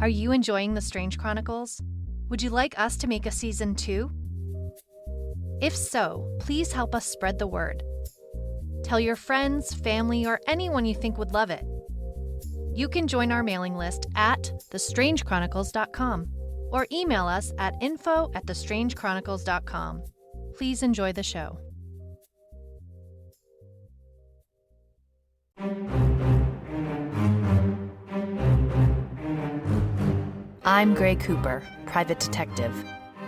Are you enjoying the Strange Chronicles? Would you like us to make a season 2? If so, please help us spread the word. Tell your friends, family, or anyone you think would love it. You can join our mailing list at thestrangechronicles.com or email us at info@thestrangechronicles.com. Please enjoy the show. I'm Gray Cooper, private detective.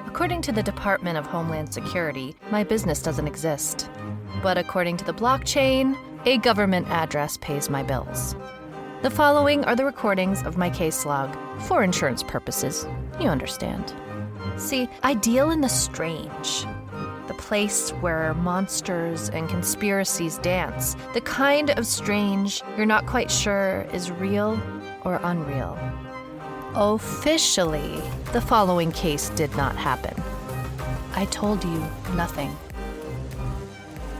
According to the Department of Homeland Security, my business doesn't exist. But according to the blockchain, a government address pays my bills. The following are the recordings of my case log, for insurance purposes, you understand. See, I deal in the strange. The place where monsters and conspiracies dance. The kind of strange you're not quite sure is real or unreal. Officially, the following case did not happen. I told you nothing.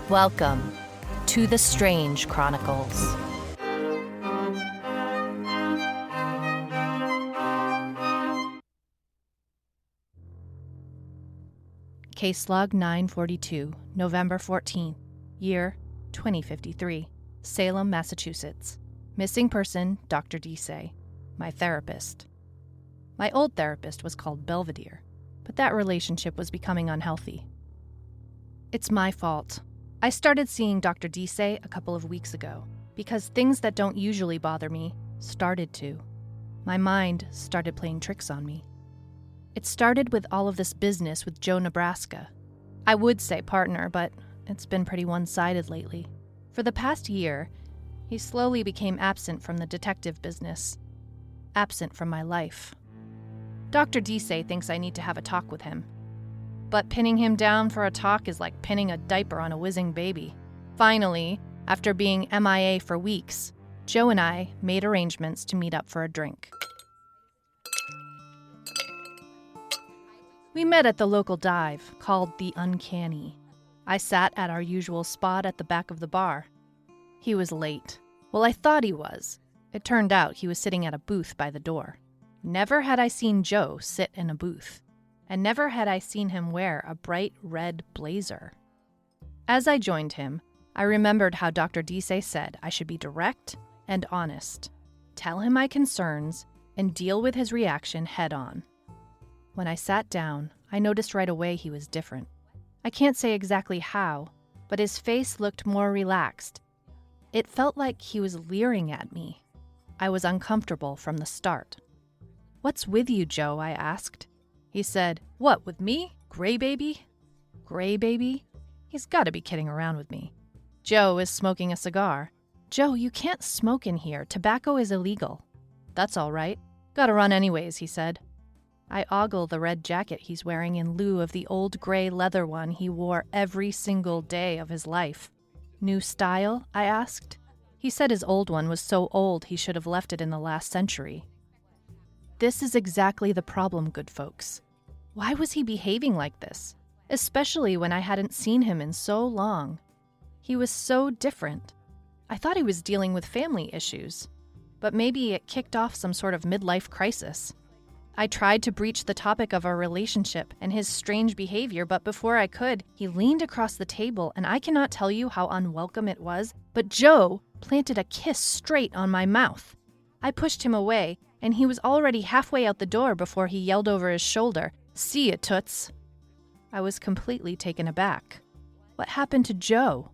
Welcome to the Strange Chronicles. Case log 942, November 14th, year 2053, Salem, Massachusetts. Missing person, Dr. Disay, my therapist. My old therapist was called Belvedere, but that relationship was becoming unhealthy. It's my fault. I started seeing Dr. Disay a couple of weeks ago because things that don't usually bother me started to. My mind started playing tricks on me. It started with all of this business with Joe Nebraska. I would say partner, but it's been pretty one-sided lately. For the past year, he slowly became absent from the detective business, absent from my life. Dr. Disay thinks I need to have a talk with him. But pinning him down for a talk is like pinning a diaper on a whizzing baby. Finally, after being MIA for weeks, Joe and I made arrangements to meet up for a drink. We met at the local dive called The Uncanny. I sat at our usual spot at the back of the bar. He was late. Well, I thought he was. It turned out he was sitting at a booth by the door. Never had I seen Joe sit in a booth, and never had I seen him wear a bright red blazer. As I joined him, I remembered how Dr. Disay said I should be direct and honest, tell him my concerns, and deal with his reaction head on. When I sat down, I noticed right away he was different. I can't say exactly how, but his face looked more relaxed. It felt like he was leering at me. I was uncomfortable from the start. "What's with you, Joe?" I asked. He said, "What, with me? Gray baby?" Gray baby? He's got to be kidding around with me. Joe is smoking a cigar. "Joe, you can't smoke in here. Tobacco is illegal." "That's all right. Gotta run anyways," he said. I ogle the red jacket he's wearing in lieu of the old gray leather one he wore every single day of his life. "New style?" I asked. He said his old one was so old he should have left it in the last century. This is exactly the problem, good folks. Why was he behaving like this? Especially when I hadn't seen him in so long. He was so different. I thought he was dealing with family issues, but maybe it kicked off some sort of midlife crisis. I tried to breach the topic of our relationship and his strange behavior, but before I could, he leaned across the table, and I cannot tell you how unwelcome it was, but Joe planted a kiss straight on my mouth. I pushed him away, and he was already halfway out the door before he yelled over his shoulder, "See ya, toots." I was completely taken aback. What happened to Joe?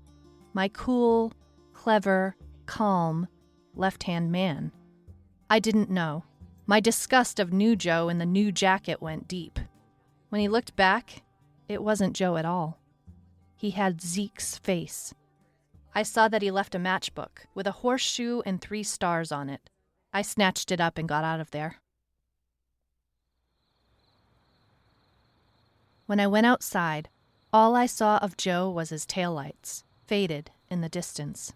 My cool, clever, calm, left-hand man. I didn't know. My disgust of new Joe in the new jacket went deep. When he looked back, it wasn't Joe at all. He had Zeke's face. I saw that he left a matchbook with a horseshoe and 3 stars on it. I snatched it up and got out of there. When I went outside, all I saw of Joe was his taillights, faded in the distance.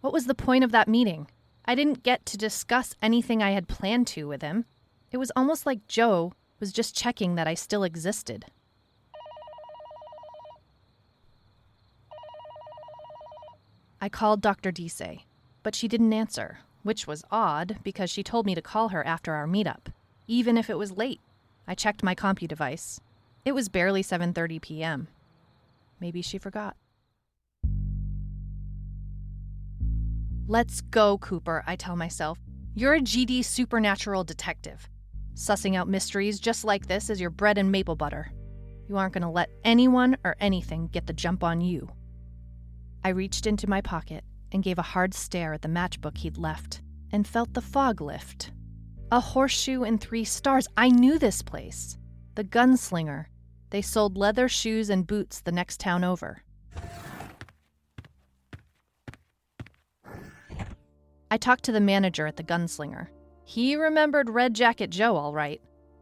What was the point of that meeting? I didn't get to discuss anything I had planned to with him. It was almost like Joe was just checking that I still existed. I called Dr. Disay, but she didn't answer, which was odd because she told me to call her after our meetup. even if it was late. I checked my compu device. It was barely 7:30 p.m. Maybe she forgot. Let's go, Cooper, I tell myself. You're a GD supernatural detective. Sussing out mysteries just like this is your bread and maple butter. You aren't going to let anyone or anything get the jump on you. I reached into my pocket and gave a hard stare at the matchbook he'd left and felt the fog lift. A horseshoe and 3 stars. I knew this place. The Gunslinger. They sold leather shoes and boots the next town over. I talked to the manager at the Gunslinger. He remembered Red Jacket Joe all right.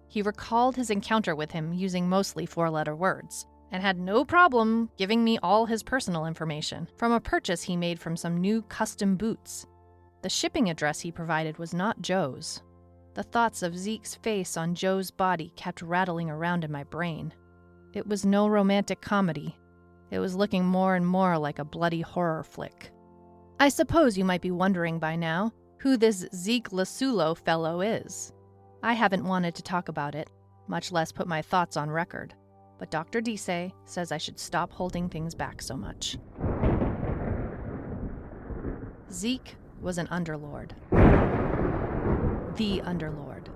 He recalled his encounter with him using mostly 4-letter words, and had no problem giving me all his personal information from a purchase he made from some new custom boots. The shipping address he provided was not Joe's. The thoughts of Zeke's face on Joe's body kept rattling around in my brain. It was no romantic comedy. It was looking more and more like a bloody horror flick. I suppose you might be wondering by now who this Zeke Lasulo fellow is. I haven't wanted to talk about it, much less put my thoughts on record, but Dr. Disay says I should stop holding things back so much. Zeke was an underlord. The underlord.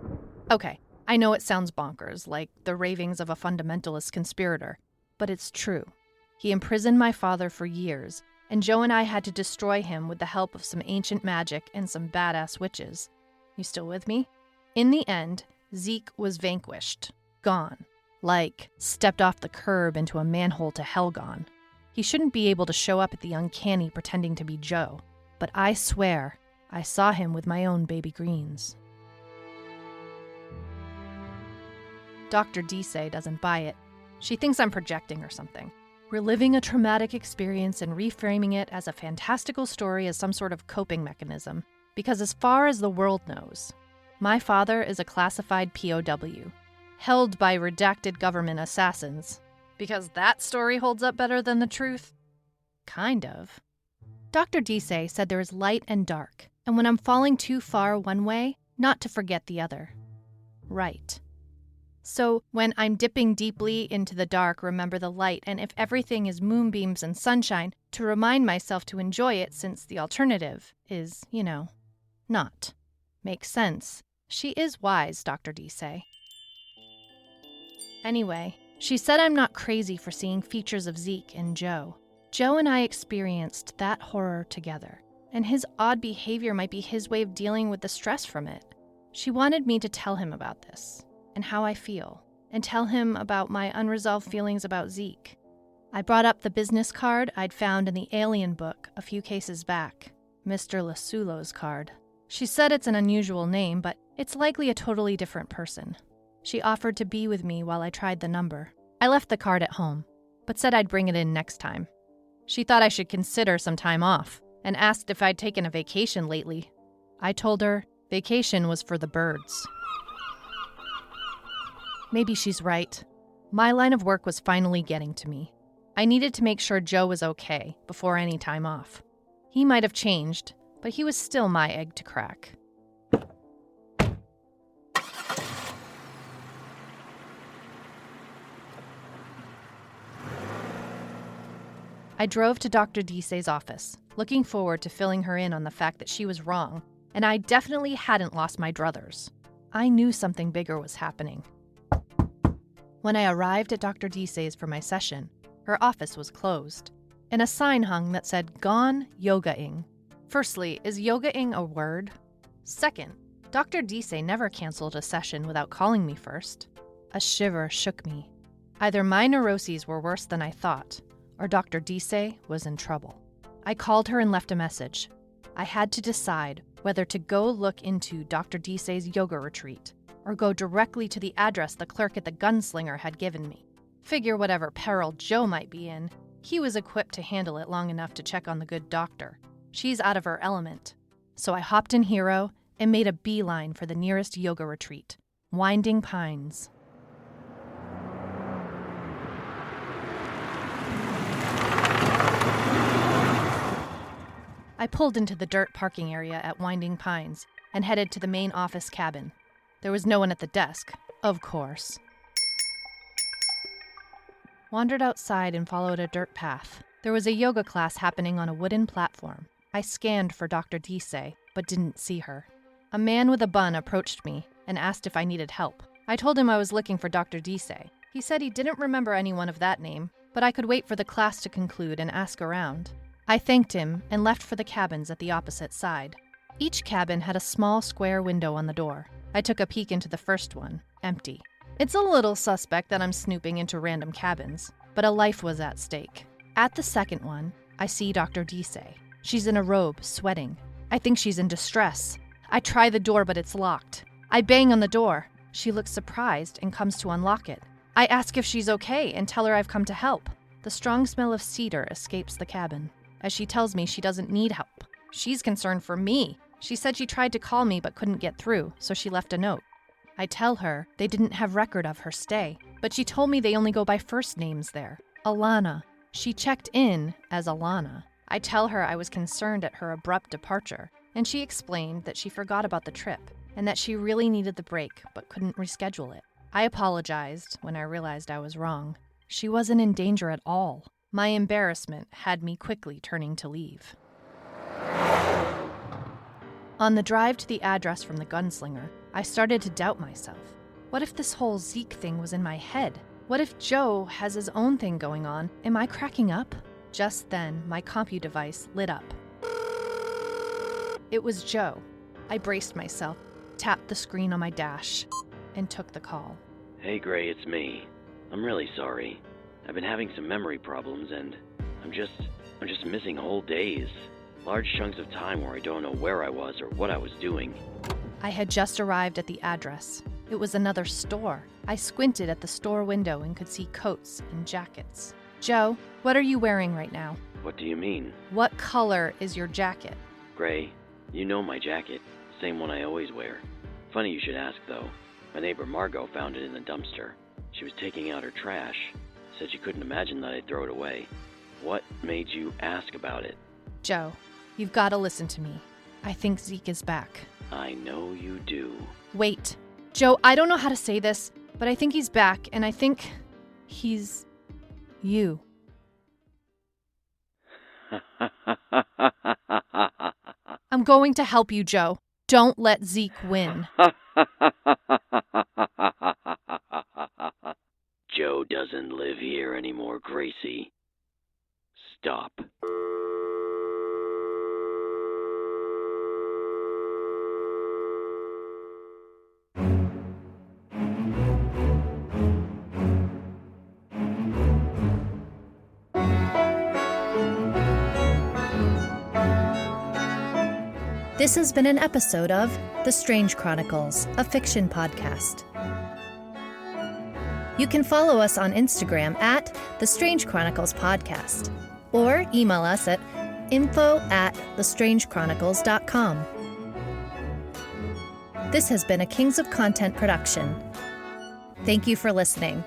Okay, I know it sounds bonkers, like the ravings of a fundamentalist conspirator, but it's true. He imprisoned my father for years, and Joe and I had to destroy him with the help of some ancient magic and some badass witches. You still with me? In the end, Zeke was vanquished. Gone. Like, stepped off the curb into a manhole to hell gone. He shouldn't be able to show up at the uncanny pretending to be Joe, but I swear I saw him with my own baby greens. Dr. Disay doesn't buy it. She thinks I'm projecting or something. Reliving a traumatic experience and reframing it as a fantastical story as some sort of coping mechanism. Because as far as the world knows, my father is a classified POW, held by redacted government assassins. Because that story holds up better than the truth? Kind of. Dr. Disay said there is light and dark, and when I'm falling too far one way, not to forget the other. Right. So when I'm dipping deeply into the dark, remember the light, and if everything is moonbeams and sunshine, to remind myself to enjoy it since the alternative is, not. Makes sense. She is wise, Dr. Disay. Anyway, she said I'm not crazy for seeing features of Zeke in Joe. Joe and I experienced that horror together, and his odd behavior might be his way of dealing with the stress from it. She wanted me to tell him about this, and how I feel, and tell him about my unresolved feelings about Zeke. I brought up the business card I'd found in the Alien book a few cases back, Mr. Lasulo's card. She said it's an unusual name, but it's likely a totally different person. She offered to be with me while I tried the number. I left the card at home, but said I'd bring it in next time. She thought I should consider some time off, and asked if I'd taken a vacation lately. I told her vacation was for the birds. Maybe she's right. My line of work was finally getting to me. I needed to make sure Joe was okay before any time off. He might have changed, but he was still my egg to crack. I drove to Dr. Disay's office, looking forward to filling her in on the fact that she was wrong, and I definitely hadn't lost my druthers. I knew something bigger was happening. When I arrived at Dr. Disay's for my session, her office was closed, and a sign hung that said, "Gone yoga-ing." Firstly, is yoga-ing a word? Second, Dr. Disay never canceled a session without calling me first. A shiver shook me. Either my neuroses were worse than I thought, or Dr. Disay was in trouble. I called her and left a message. I had to decide whether to go look into Dr. Disay's yoga retreat, or go directly to the address the clerk at the Gunslinger had given me. Figure whatever peril Joe might be in, he was equipped to handle it long enough to check on the good doctor. She's out of her element. So I hopped in Hero and made a beeline for the nearest yoga retreat, Winding Pines. I pulled into the dirt parking area at Winding Pines and headed to the main office cabin. There was no one at the desk, of course. Wandered outside and followed a dirt path. There was a yoga class happening on a wooden platform. I scanned for Dr. Dise, but didn't see her. A man with a bun approached me and asked if I needed help. I told him I was looking for Dr. Dise. He said he didn't remember anyone of that name, but I could wait for the class to conclude and ask around. I thanked him and left for the cabins at the opposite side. Each cabin had a small square window on the door. I took a peek into the first one, empty. It's a little suspect that I'm snooping into random cabins, but a life was at stake. At the second one, I see Dr. Dise. She's in a robe, sweating. I think she's in distress. I try the door, but it's locked. I bang on the door. She looks surprised and comes to unlock it. I ask if she's okay and tell her I've come to help. The strong smell of cedar escapes the cabin, as she tells me she doesn't need help. She's concerned for me. She said she tried to call me but couldn't get through, so she left a note. I tell her they didn't have record of her stay, but she told me they only go by first names there. Alana. She checked in as Alana. I tell her I was concerned at her abrupt departure, and she explained that she forgot about the trip and that she really needed the break but couldn't reschedule it. I apologized when I realized I was wrong. She wasn't in danger at all. My embarrassment had me quickly turning to leave. On the drive to the address from the gunslinger, I started to doubt myself. What if this whole Zeke thing was in my head? What if Joe has his own thing going on? Am I cracking up? Just then, my compu device lit up. It was Joe. I braced myself, tapped the screen on my dash, and took the call. Hey Gray, it's me. I'm really sorry. I've been having some memory problems and I'm just missing whole days. Large chunks of time where I don't know where I was or what I was doing. I had just arrived at the address. It was another store. I squinted at the store window and could see coats and jackets. Joe, what are you wearing right now? What do you mean? What color is your jacket? Gray, you know my jacket. Same one I always wear. Funny you should ask though. My neighbor Margot found it in the dumpster. She was taking out her trash. Said she couldn't imagine that I'd throw it away. What made you ask about it? Joe, you've got to listen to me. I think Zeke is back. I know you do. Wait. Joe, I don't know how to say this, but I think he's back, and I think he's you. I'm going to help you, Joe. Don't let Zeke win. Joe doesn't live here anymore, Gracie. Stop. This has been an episode of The Strange Chronicles, a fiction podcast. You can follow us on Instagram at The Strange Chronicles Podcast, or email us at info@thestrangechronicles.com. This has been a Kings of Content production. Thank you for listening.